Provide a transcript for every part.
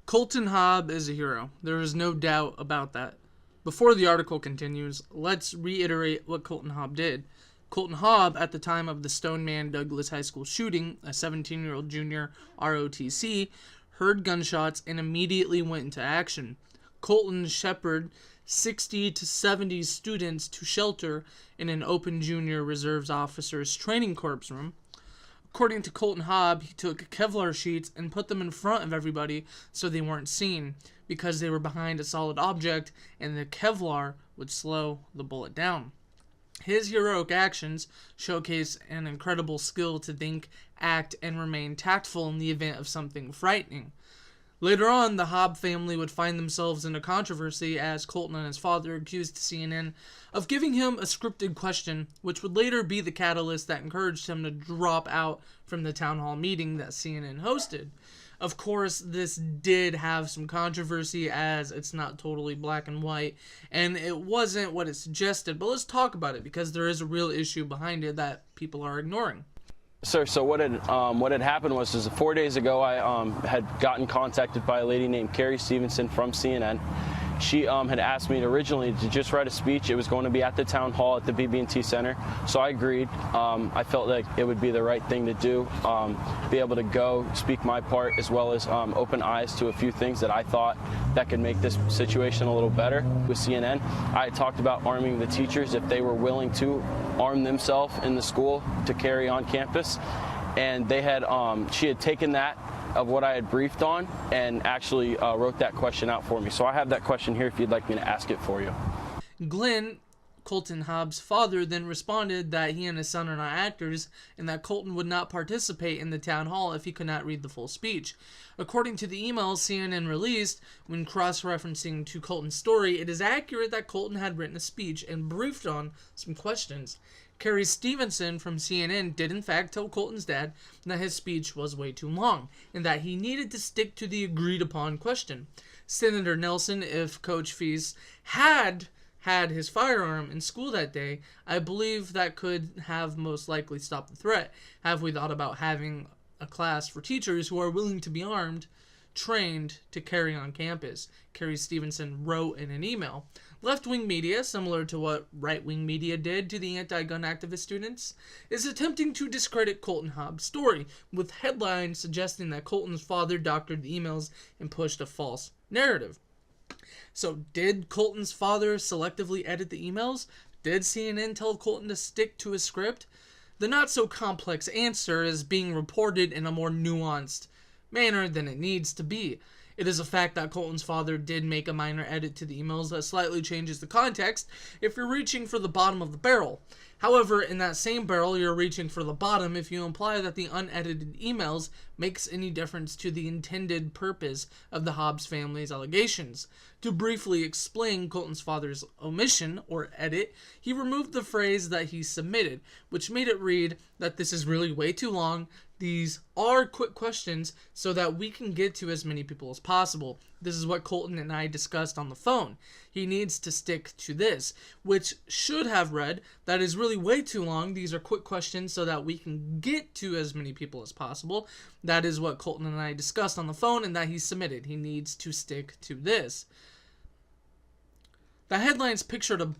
Colton Haab is a hero. There is no doubt about that. Before the article continues, let's reiterate what Colton Haab did. Colton Haab, at the time of the Stoneman Douglas High School shooting, a 17-year-old junior ROTC, heard gunshots and immediately went into action. Colton shepherded 60 to 70 students to shelter in an open junior reserves officers training corps room. According to Colton Haab, he took Kevlar sheets and put them in front of everybody so they weren't seen, because they were behind a solid object and the Kevlar would slow the bullet down. His heroic actions showcase an incredible skill to think, act, and remain tactful in the event of something frightening. Later on, the Haab family would find themselves in a controversy as Colton and his father accused CNN of giving him a scripted question, which would later be the catalyst that encouraged him to drop out from the town hall meeting that CNN hosted. Of course, this did have some controversy as it's not totally black and white, and it wasn't what it suggested, but let's talk about it because there is a real issue behind it that people are ignoring. Sir, so what had happened was 4 days ago I had gotten contacted by a lady named Carrie Stevenson from CNN. She had asked me originally to just write a speech. It was going to be at the town hall at the BB&T Center, so I agreed. I felt like it would be the right thing to do, be able to go speak my part as well as open eyes to a few things that I thought that could make this situation a little better. With CNN, I had talked about arming the teachers if they were willing to arm themselves in the school to carry on campus, and they had she had taken that of what I had briefed on and actually wrote that question out for me. So I have that question here if you'd like me to ask it for you. Glenn, Colton Haab's father, then responded that he and his son are not actors and that Colton would not participate in the town hall if he could not read the full speech. According to the emails CNN released, when cross-referencing to Colton's story, it is accurate that Colton had written a speech and briefed on some questions. Carrie Stevenson from CNN did in fact tell Colton's dad that his speech was way too long and that he needed to stick to the agreed upon question. Senator Nelson, if Coach Feast had his firearm in school that day, I believe that could have most likely stopped the threat. Have we thought about having a class for teachers who are willing to be armed, trained to carry on campus? Carrie Stevenson wrote in an email. Left-wing media, similar to what right-wing media did to the anti-gun activist students, is attempting to discredit Colton Haab's story, with headlines suggesting that Colton's father doctored the emails and pushed a false narrative. So, did Colton's father selectively edit the emails? Did CNN tell Colton to stick to his script? The not-so-complex answer is being reported in a more nuanced manner than it needs to be. It is a fact that Colton's father did make a minor edit to the emails that slightly changes the context if you're reaching for the bottom of the barrel. However, in that same barrel, you're reaching for the bottom if you imply that the unedited emails makes any difference to the intended purpose of the Haabs family's allegations. To briefly explain Colton's father's omission, or edit, he removed the phrase that he submitted, which made it read that this is really way too long. These are quick questions so that we can get to as many people as possible. This is what Colton and I discussed on the phone. He needs to stick to this, which should have read, that is really way too long. These are quick questions so that we can get to as many people as possible. That is what Colton and I discussed on the phone and that he submitted. He needs to stick to this. The headlines pictured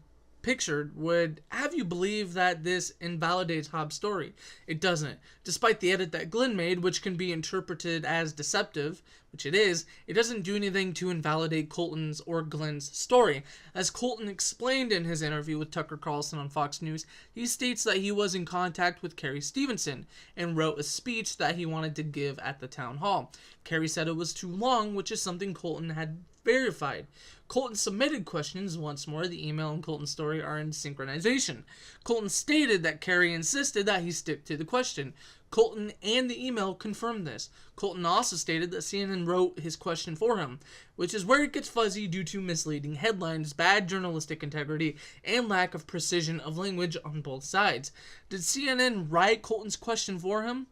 would have you believe that this invalidates Haab's story. It doesn't. Despite the edit that Glenn made, which can be interpreted as deceptive, which it is, it doesn't do anything to invalidate Colton's or Glenn's story. As Colton explained in his interview with Tucker Carlson on Fox News, he states that he was in contact with Carrie Stevenson and wrote a speech that he wanted to give at the town hall. Carrie said it was too long, which is something Colton had verified. Colton submitted questions. Once more, the email and Colton's story are in synchronization. Colton stated that Carrie insisted that he stick to the question. Colton and the email confirmed this. Colton also stated that CNN wrote his question for him, which is where it gets fuzzy due to misleading headlines, bad journalistic integrity, and lack of precision of language on both sides. Did CNN write Colton's question for him?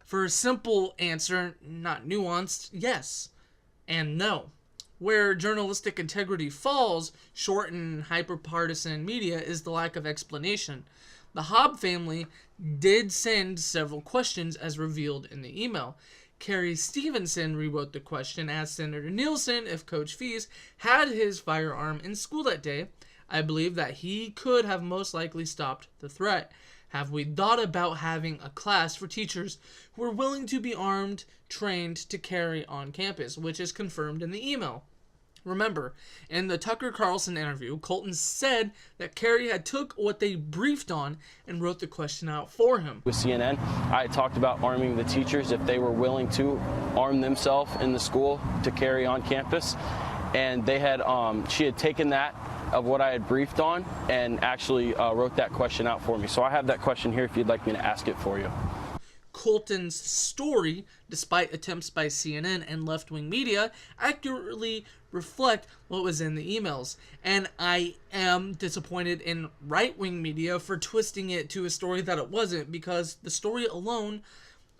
For a simple answer, not nuanced, yes and no. Where journalistic integrity falls short in hyper-partisan media is the lack of explanation. The Haab family did send several questions as revealed in the email. Carrie Stevenson rewrote the question as Senator Nielsen if Coach Fees had his firearm in school that day. I believe that he could have most likely stopped the threat. Have we thought about having a class for teachers who are willing to be armed, trained to carry on campus, which is confirmed in the email? Remember, in the Tucker Carlson interview, Colton said that Carrie had took what they briefed on and wrote the question out for him. With CNN, I talked about arming the teachers if they were willing to arm themselves in the school to carry on campus. And they had, she had taken that of what I had briefed on and actually wrote that question out for me. So I have that question here if you'd like me to ask it for you. Colton's story, despite attempts by CNN and left-wing media, accurately reflect what was in the emails. And I am disappointed in right-wing media for twisting it to a story that it wasn't, because the story alone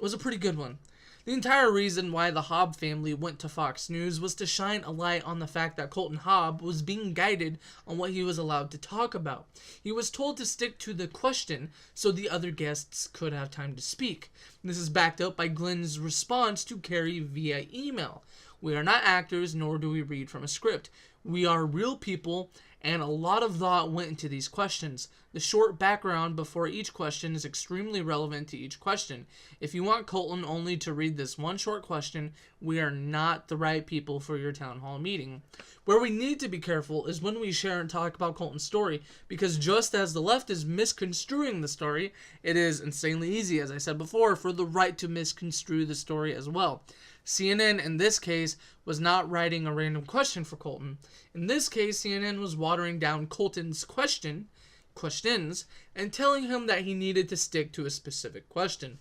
was a pretty good one. The entire reason why the Haab family went to Fox News was to shine a light on the fact that Colton Haab was being guided on what he was allowed to talk about. He was told to stick to the question so the other guests could have time to speak. This is backed up by Glenn's response to Carrie via email. We are not actors, nor do we read from a script. We are real people, and a lot of thought went into these questions. The short background before each question is extremely relevant to each question. If you want Colton only to read this one short question, we are not the right people for your town hall meeting. Where we need to be careful is when we share and talk about Colton's story, because just as the left is misconstruing the story, it is insanely easy, as I said before, for the right to misconstrue the story as well. CNN, in this case, was not writing a random question for Colton. In this case, CNN was watering down Colton's questions and telling him that he needed to stick to a specific question.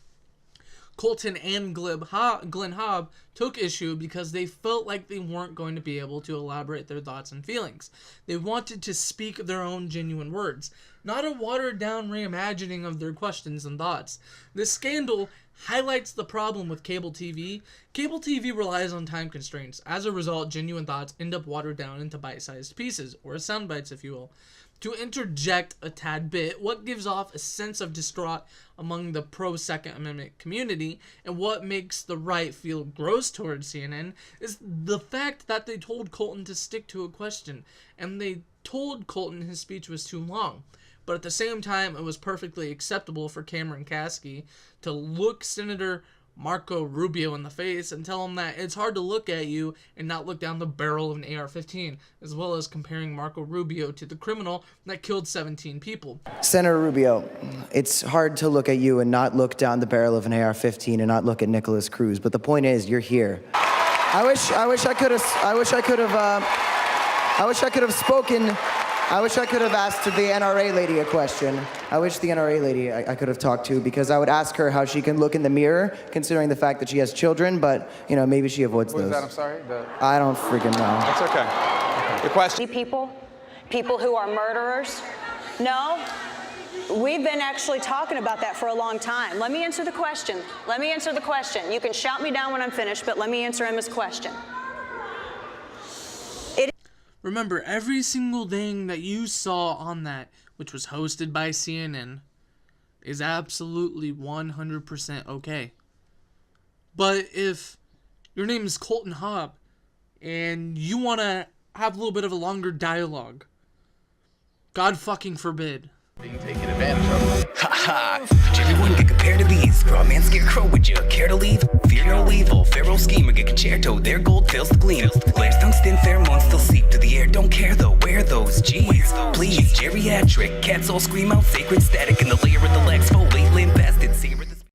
Colton and Glenn Haab took issue because they felt like they weren't going to be able to elaborate their thoughts and feelings. They wanted to speak their own genuine words, not a watered-down reimagining of their questions and thoughts. This scandal highlights the problem with cable TV. Cable TV relies on time constraints. As a result, genuine thoughts end up watered down into bite-sized pieces, or sound bites, if you will. To interject a tad bit, what gives off a sense of distraught among the pro-Second Amendment community, and what makes the right feel gross towards CNN, is the fact that they told Colton to stick to a question, and they told Colton his speech was too long. But at the same time, it was perfectly acceptable for Cameron Kasky to look Senator Marco Rubio in the face and tell him that it's hard to look at you and not look down the barrel of an AR-15, as well as comparing Marco Rubio to the criminal that killed 17 people. Senator Rubio, it's hard to look at you and not look down the barrel of an AR-15 and not look at Nicholas Cruz, but the point is, you're here. I wish I could have asked the NRA lady a question. I wish the NRA lady I could have talked to, because I would ask her how she can look in the mirror, considering the fact that she has children, but, you know, maybe she avoids those. What was that? I'm sorry? I don't freaking know. That's okay. The question. People who are murderers? No? We've been actually talking about that for a long time. Let me answer the question. You can shout me down when I'm finished, but let me answer Emma's question. Remember, every single thing that you saw on that, which was hosted by CNN, is absolutely 100% okay. But if your name is Colton Haab, and you want to have a little bit of a longer dialogue, God fucking forbid. Being taken advantage of. Ha ha! Everyone get compared to these. Scrawman scarecrow, would you care to leave? Fear no evil. Pharaoh schemer get concerto. Their gold fails to gleam. Glares tungsten pheromones still seep to the air. Don't care though. Wear those. Jeez, please. Geriatric cats all scream out sacred static.